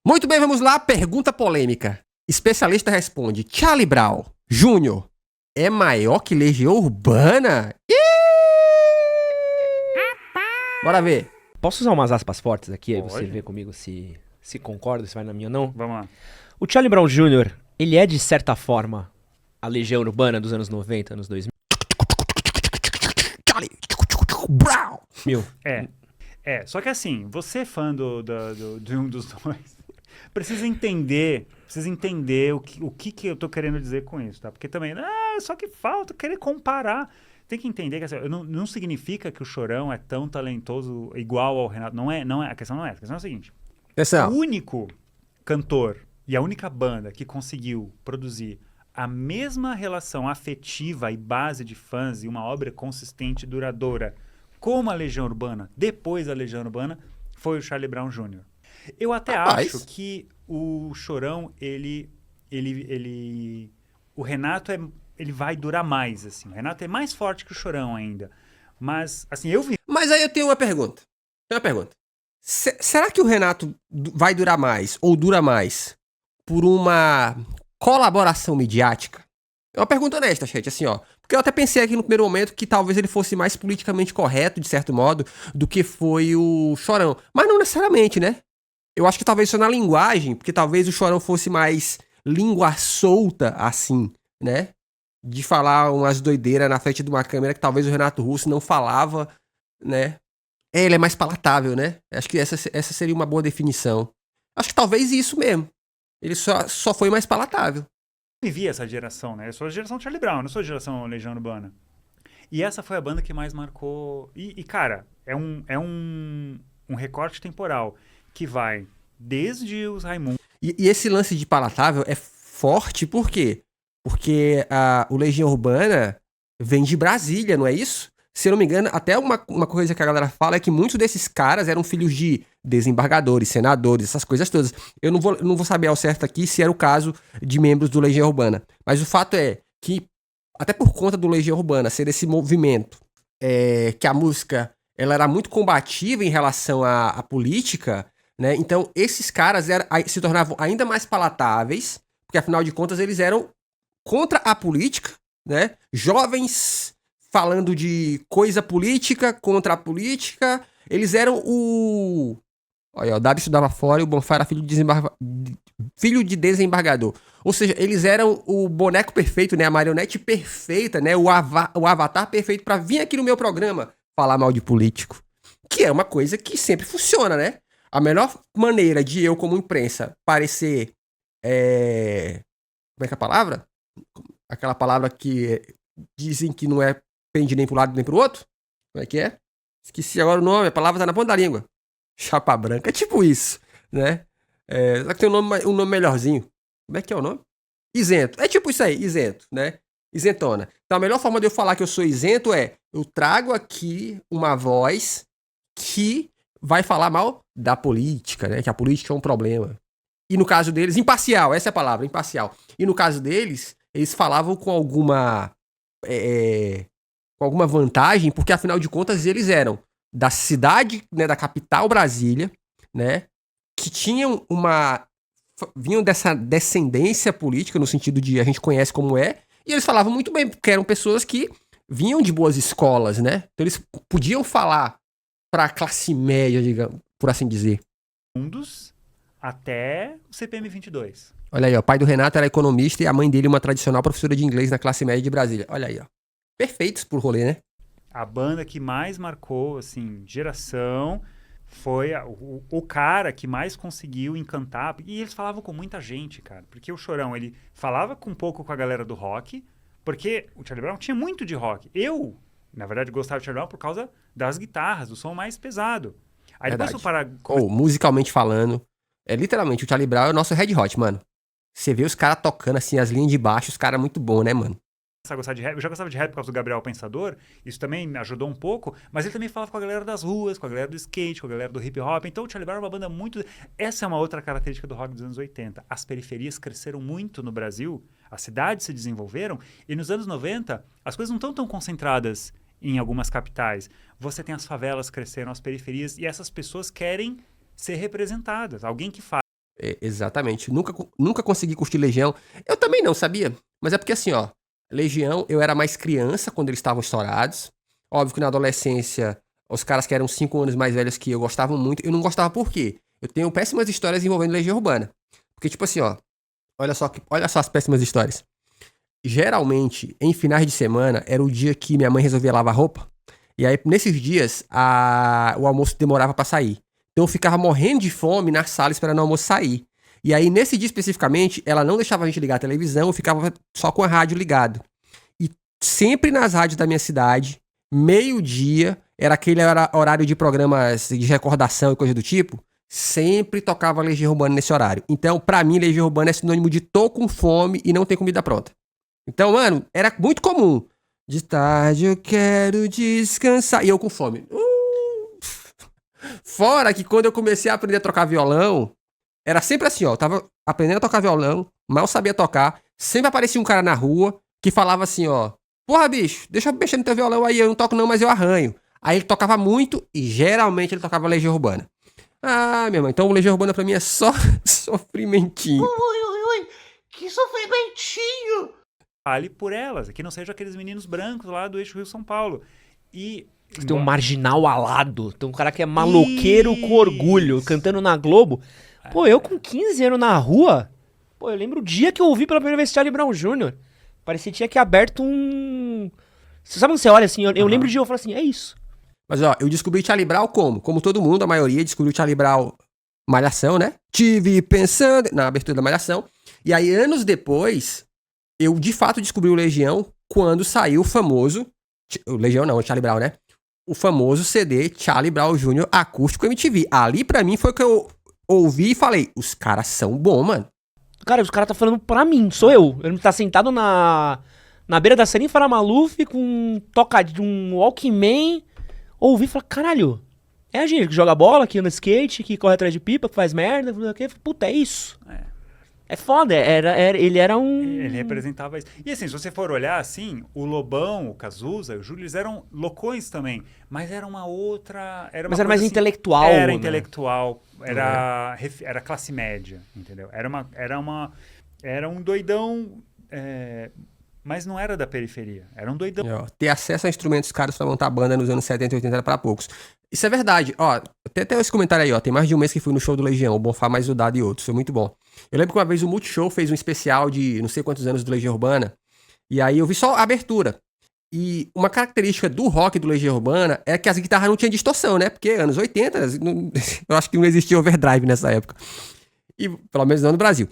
Muito bem, vamos lá. Pergunta polêmica. Especialista responde: Charlie Brown Jr. é maior que Legião Urbana? Bora ver. Posso usar umas aspas fortes aqui, aí Pode. você vê comigo se concorda, se vai na minha ou não? Vamos lá. O Charlie Brown Jr., ele é, de certa forma, a Legião Urbana dos anos 90, anos 2000? Charlie Brown. Só que assim, você fã de um dos dois, precisa entender o que eu tô querendo dizer com isso, tá? Porque também, só que falta querer comparar. Tem que entender que assim, não significa que o Chorão é tão talentoso igual ao Renato. Não é, a questão não é essa. A questão é a seguinte. Atenção. O único cantor e a única banda que conseguiu produzir a mesma relação afetiva e base de fãs e uma obra consistente e duradoura como a Legião Urbana, depois da Legião Urbana, foi o Charlie Brown Jr. Eu até acho que o Chorão, o Renato ele vai durar mais, assim. O Renato é mais forte que o Chorão ainda. Mas, assim, eu vi... Mas aí eu tenho uma pergunta. Será que o Renato vai durar mais, ou dura mais, por uma colaboração midiática? É uma pergunta honesta, gente, assim, ó. Porque eu até pensei aqui no primeiro momento que talvez ele fosse mais politicamente correto, de certo modo, do que foi o Chorão. Mas não necessariamente, né? Eu acho que talvez só na linguagem, porque talvez o Chorão fosse mais língua solta, assim, né? De falar umas doideiras na frente de uma câmera que talvez o Renato Russo não falava, né? Ele é mais palatável, né? Acho que essa seria uma boa definição. Acho que talvez isso mesmo. Ele só foi mais palatável. vivi essa geração, né? Eu sou a geração Charlie Brown, eu não sou a geração Legião Urbana. E essa foi a banda que mais marcou... cara, é um recorte temporal que vai desde os Raimundos... E esse lance de palatável é forte por quê? Porque o Legião Urbana vem de Brasília, não é isso? Se eu não me engano, até uma coisa que a galera fala é que muitos desses caras eram filhos de desembargadores, senadores, essas coisas todas. Eu não vou saber ao certo aqui se era o caso de membros do Legião Urbana. Mas o fato é que, até por conta do Legião Urbana ser esse movimento, que a música ela era muito combativa em relação à política, né? Então esses caras se tornavam ainda mais palatáveis, porque afinal de contas eles eram contra a política, né? Jovens falando de coisa política, contra a política. Eles eram o... Olha, o Davi estudava fora e o Bonfá era filho de desembargador. Ou seja, eles eram o boneco perfeito, né? A marionete perfeita, né? O avatar perfeito pra vir aqui no meu programa falar mal de político. Que é uma coisa que sempre funciona, né? A melhor maneira de eu, como imprensa, parecer... Como é que é a palavra? Aquela palavra que dizem que não é pende nem pro lado nem pro outro. Como é que é? Esqueci agora o nome, a palavra tá na ponta da língua. Chapa branca, é tipo isso, né? Só que tem um nome melhorzinho. Como é que é o nome? Isento. É tipo isso aí, isento, né? Isentona. Então a melhor forma de eu falar que eu sou isento é eu trago aqui uma voz que vai falar mal da política, né? Que a política é um problema. E no caso deles, imparcial, essa é a palavra, imparcial. E no caso deles, eles falavam com alguma vantagem, porque afinal de contas eles eram da cidade, né, da capital Brasília, né, que vinham dessa descendência política, no sentido de a gente conhece como é, e eles falavam muito bem, porque eram pessoas que vinham de boas escolas, né, então eles podiam falar pra classe média, digamos, por assim dizer. Até o CPM 22. Olha aí, ó, o pai do Renato era economista e a mãe dele uma tradicional professora de inglês na classe média de Brasília. Olha aí, ó. Perfeitos pro rolê, né? A banda que mais marcou, assim, geração foi o cara que mais conseguiu encantar. E eles falavam com muita gente, cara. Porque o Chorão, ele falava um pouco com a galera do rock, porque o Charlie Brown tinha muito de rock. Eu, na verdade, gostava do Charlie Brown por causa das guitarras, do som mais pesado. Aí Verdade. depois musicalmente falando, literalmente, o Charlie Brown é o nosso Red Hot, mano. Você vê os caras tocando, assim, as linhas de baixo, os caras muito bom, né, mano? A gostar de rap. Eu já gostava de rap por causa do Gabriel Pensador, isso também me ajudou um pouco, mas ele também falava com a galera das ruas, com a galera do skate, com a galera do hip hop. Então o Charlie Brown é uma banda muito... Essa é uma outra característica do rock dos anos 80. As periferias cresceram muito no Brasil, as cidades se desenvolveram, e nos anos 90 as coisas não estão tão concentradas em algumas capitais. Você tem as favelas crescendo, as periferias, e essas pessoas querem ser representadas. Alguém que faz Exatamente. Nunca consegui curtir Legião. Eu também não, sabia? Mas é porque assim, ó, Legião, eu era mais criança quando eles estavam estourados. Óbvio que na adolescência, os caras que eram 5 anos mais velhos que eu gostavam muito. Eu não gostava por quê? Eu tenho péssimas histórias envolvendo Legião Urbana. Porque, tipo assim, ó, olha só as péssimas histórias. Geralmente, em finais de semana, era o dia que minha mãe resolvia lavar roupa. E aí, nesses dias, o almoço demorava pra sair. Então eu ficava morrendo de fome na sala esperando o almoço sair. E aí, nesse dia especificamente, ela não deixava a gente ligar a televisão, eu ficava só com a rádio ligado. E sempre nas rádios da minha cidade, meio-dia, era aquele horário de programas de recordação e coisa do tipo, sempre tocava Legião Urbana nesse horário. Então, pra mim, Legião Urbana é sinônimo de tô com fome e não tem comida pronta. Então, mano, era muito comum. De tarde eu quero descansar. E eu com fome. Fora que quando eu comecei a aprender a tocar violão, era sempre assim, ó. Eu tava aprendendo a tocar violão, mal sabia tocar. Sempre aparecia um cara na rua que falava assim, ó. Porra, bicho, deixa eu mexer no teu violão aí. Eu não toco não, mas eu arranho. Aí ele tocava muito e geralmente ele tocava Legião Urbana. Ah, meu irmão, então o Legião Urbana pra mim é só sofrimentinho. Ui, que sofrimentinho. Fale por elas, que não sejam aqueles meninos brancos lá do eixo Rio-São Paulo. E Tem um marginal alado, tem um cara que é maloqueiro com orgulho, cantando na Globo. Pô, eu com 15 anos na rua, pô, eu lembro o dia que eu ouvi pela primeira vez Charlie Brown Jr. Parecia que tinha que aberto um... Você sabe quando você olha assim, eu lembro de eu falar assim, é isso. Mas ó, eu descobri Charlie Brown como? Como todo mundo, a maioria descobriu Charlie Brown Malhação, né? Tive pensando na abertura da Malhação. E aí, anos depois, eu de fato descobri o Legião quando saiu o famoso... O Legião não, o Charlie Brown, né? O famoso CD Charlie Brown Jr. Acústico MTV. Ali pra mim foi que eu ouvi e falei, os caras são bons, mano. Cara, os caras tá falando pra mim, sou eu. Ele tá sentado na beira da Serim Farah Maluf com um Walkman. Ouvi e falei, caralho, é a gente que joga bola, que anda skate, que corre atrás de pipa, que faz merda, que puta, é isso. É foda, ele era um... Ele representava isso. E assim, se você for olhar assim, o Lobão, o Cazuza, o Júlio, eles eram loucões também, mas era uma outra... Mas era mais assim, intelectual, Era né? intelectual, era classe média, entendeu? Era um doidão, mas não era da periferia, era um doidão. Ter acesso a instrumentos caros pra montar banda nos anos 70 e 80 era pra poucos. Isso é verdade. Ó, tem até esse comentário aí, ó. Tem mais de um mês que fui no show do Legião, o Bonfá Mais o Dado e outros. Foi muito bom. Eu lembro que uma vez o Multishow fez um especial de não sei quantos anos do Legião Urbana. E aí eu vi só a abertura. E uma característica do rock do Legião Urbana é que as guitarras não tinham distorção, né? Porque anos 80, eu acho que não existia overdrive nessa época. E pelo menos não no Brasil.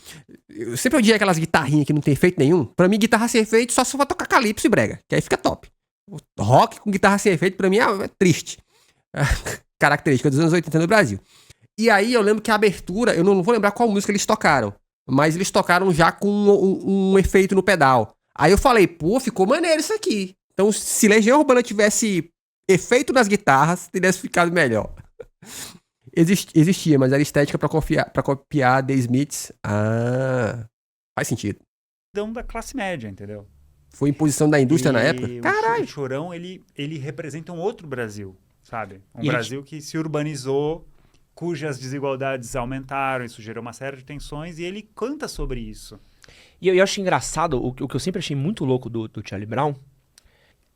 Eu sempre odiei aquelas guitarrinhas que não tem efeito nenhum. Pra mim, guitarra sem efeito só se for tocar calypso e brega, que aí fica top. Rock com guitarra sem efeito, pra mim, é triste. Característica dos anos 80 no Brasil. E aí eu lembro que a abertura, eu não vou lembrar qual música eles tocaram, mas eles tocaram já com um efeito no pedal. Aí eu falei, pô, ficou maneiro isso aqui. Então, se Legião Urbana tivesse efeito nas guitarras, teria ficado melhor. Existia, mas era estética pra copiar The Smiths. Ah, faz sentido. Da classe média, entendeu? Foi imposição da indústria na época? Caralho! O Chorão, ele representa um outro Brasil, sabe? Um Brasil que se urbanizou, cujas desigualdades aumentaram, isso gerou uma série de tensões, e ele canta sobre isso. E eu acho engraçado, o que eu sempre achei muito louco do Charlie Brown,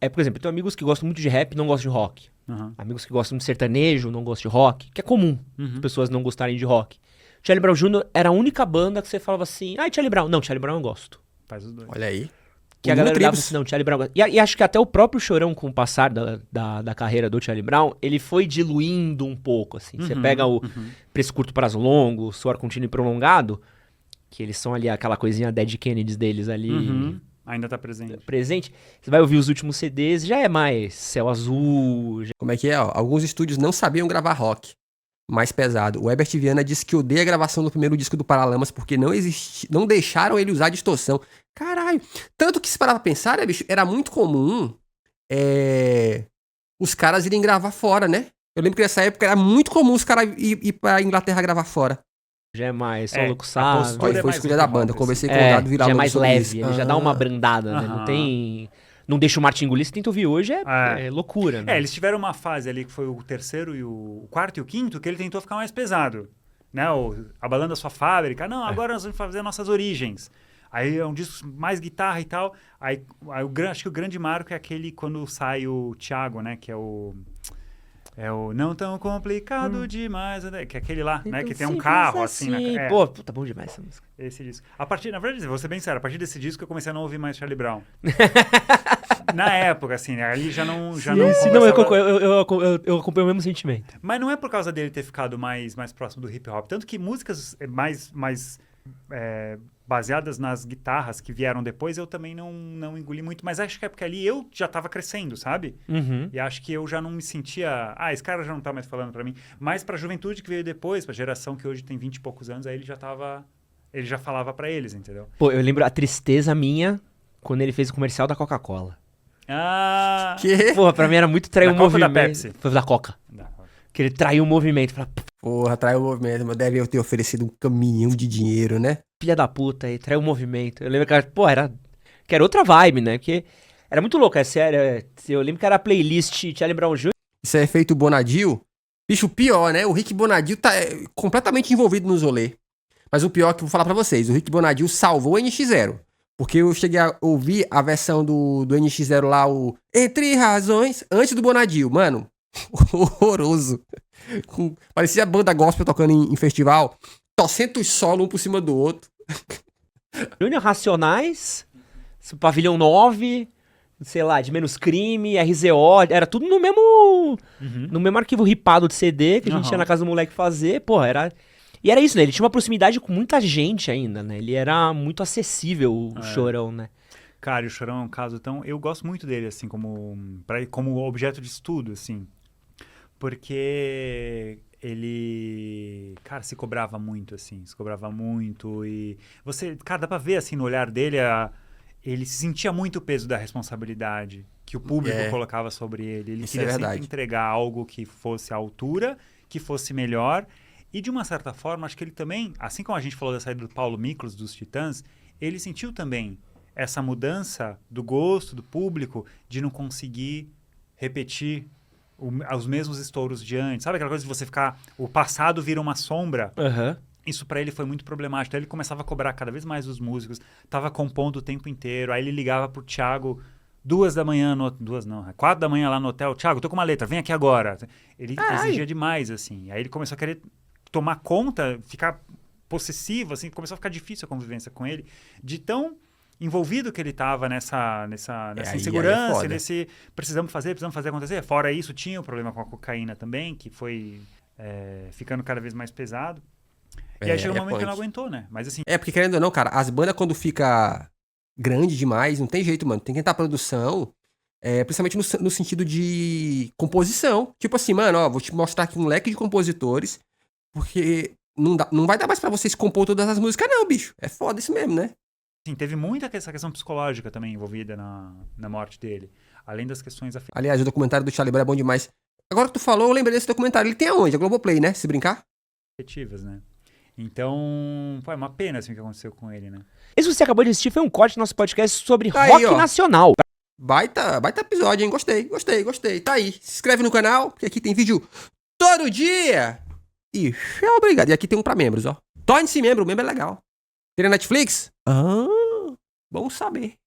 é, por exemplo, eu tenho amigos que gostam muito de rap e não gostam de rock. Uhum. Amigos que gostam de sertanejo, não gostam de rock, que é comum as pessoas não gostarem de rock. Charlie Brown Jr. era a única banda que você falava assim, Charlie Brown. Não, Charlie Brown eu gosto. Faz os dois. Olha aí. Que a galera dava assim, não, Charlie Brown... E acho que até o próprio Chorão, com o passar da carreira do Charlie Brown, ele foi diluindo um pouco, assim. Você pega o Preço Curto, Prazo Longo, Suor Contínuo e Prolongado, que eles são ali aquela coisinha Dead Kennedys deles ali... Ainda tá presente. Você vai ouvir os últimos CDs, já é mais Céu Azul... Como é que é? Ó? Alguns estúdios não sabiam gravar rock mais pesado. O Herbert Viana disse que odeia a gravação do primeiro disco do Paralamas porque não deixaram ele usar distorção. Caralho. Tanto que se parar pra pensar, né, bicho, era muito comum os caras irem gravar fora, né? Eu lembro que nessa época era muito comum os caras ir pra Inglaterra gravar fora. Já é mais, só o louco sabe. Olha, foi escolha da banda. Conversei com o Dado Vilar. Já é mais leve, ele já dá uma brandada, né? Não tem... Não deixa o Martin engolir, você tenta ouvir hoje, é loucura, né? Eles tiveram uma fase ali que foi o terceiro e o quarto e o quinto, que ele tentou ficar mais pesado. né? Abalando a Sua Fábrica. Não, agora nós vamos fazer nossas origens. Aí é um disco mais guitarra e tal. Aí acho que o grande marco é aquele quando sai o Thiago, né? Que é o Não Tão Complicado Demais, né? Que é aquele lá, né? Que tem um carro, assim. Pô, puta, bom demais essa música. Esse disco. Na verdade, vou ser bem sério, a partir desse disco eu comecei a não ouvir mais Charlie Brown. Na época, assim, né? Ali já não eu acompanho o mesmo sentimento. Mas não é por causa dele ter ficado mais próximo do hip hop. Tanto que músicas mais baseadas nas guitarras que vieram depois, eu também não engoli muito. Mas acho que é porque ali eu já tava crescendo, sabe? Uhum. E acho que eu já não me sentia... esse cara já não tá mais falando pra mim. Mas pra juventude que veio depois, pra geração que hoje tem 20 e poucos anos, aí ele já falava pra eles, entendeu? Pô, eu lembro a tristeza minha quando ele fez o comercial da Coca-Cola. Que? Porra, pra mim era muito trair Da o Coca ou movimento. da Pepsi? Foi da Coca. Que ele traiu o movimento. Fala, Porra, traiu o movimento, mas deve eu ter oferecido um caminhão de dinheiro, né? filha da puta aí, traiu o movimento. Eu lembro que, pô, era outra vibe, né? Porque era muito louco, é sério. Eu lembro que era a playlist Charlie Brown Jr. Isso é efeito Bonadil. Bicho, pior, né? O Rick Bonadil tá completamente envolvido nos rolê. Mas o pior que eu vou falar pra vocês, o Rick Bonadil salvou o NX0. Porque eu cheguei a ouvir a versão do NX0 lá, o Entre Razões, antes do Bonadil. Mano, horroroso. Parecia a banda gospel tocando em festival. Torcentos solo um por cima do outro. Júnior, Racionais, Pavilhão 9, sei lá, De Menos Crime, RZO, era tudo no mesmo arquivo ripado de CD que a gente ia na casa do moleque fazer, pô, era... E era isso, né? Ele tinha uma proximidade com muita gente ainda, né? Ele era muito acessível, o Chorão, né? Cara, e o Chorão é um caso tão... Eu gosto muito dele, assim, como objeto de estudo, assim. Porque ele, cara, se cobrava muito, assim. Se cobrava muito e... Cara, dá pra ver, assim, no olhar dele, ele se sentia muito o peso da responsabilidade que o público colocava sobre ele. Ele queria sempre entregar algo que fosse à altura, que fosse melhor... E, de uma certa forma, acho que ele também, assim como a gente falou da saída do Paulo Miklos, dos Titãs, ele sentiu também essa mudança do gosto do público de não conseguir repetir os mesmos estouros de antes. Sabe aquela coisa de você ficar... O passado vira uma sombra? Uhum. Isso para ele foi muito problemático. Então, ele começava a cobrar cada vez mais dos músicos, tava compondo o tempo inteiro. Aí ele ligava pro Thiago... 2 da manhã, 4 da manhã lá no hotel. Thiago, tô com uma letra, vem aqui agora. Ele exigia demais, assim. Aí ele começou a querer tomar conta, ficar possessivo, assim, começou a ficar difícil a convivência com ele, de tão envolvido que ele estava nessa insegurança, nesse precisamos fazer acontecer. Fora isso, tinha o problema com a cocaína também, que foi ficando cada vez mais pesado. E aí chegou um momento que ele não aguentou, né? Mas assim... porque querendo ou não, cara, as bandas quando fica grande demais, não tem jeito, mano. Tem que entrar produção, principalmente no sentido de composição. Tipo assim, mano, ó, vou te mostrar aqui um leque de compositores, porque não vai dar mais pra vocês compor todas as músicas, não, bicho. É foda isso mesmo, né? Sim, teve muita essa questão psicológica também envolvida na morte dele. Além das questões... Aliás, o documentário do Charlie Brown é bom demais. Agora que tu falou, eu lembrei desse documentário. Ele tem aonde? A Globoplay, né? Se brincar. Efetivas, né? Então, é uma pena assim o que aconteceu com ele, né? Esse que você acabou de assistir foi um corte do nosso podcast sobre rock nacional. Baita episódio, hein? Gostei. Tá aí. Se inscreve no canal, porque aqui tem vídeo todo dia. E obrigado. E aqui tem um pra membros, ó. Torne-se membro, o membro é legal. Tem na Netflix? Bom saber.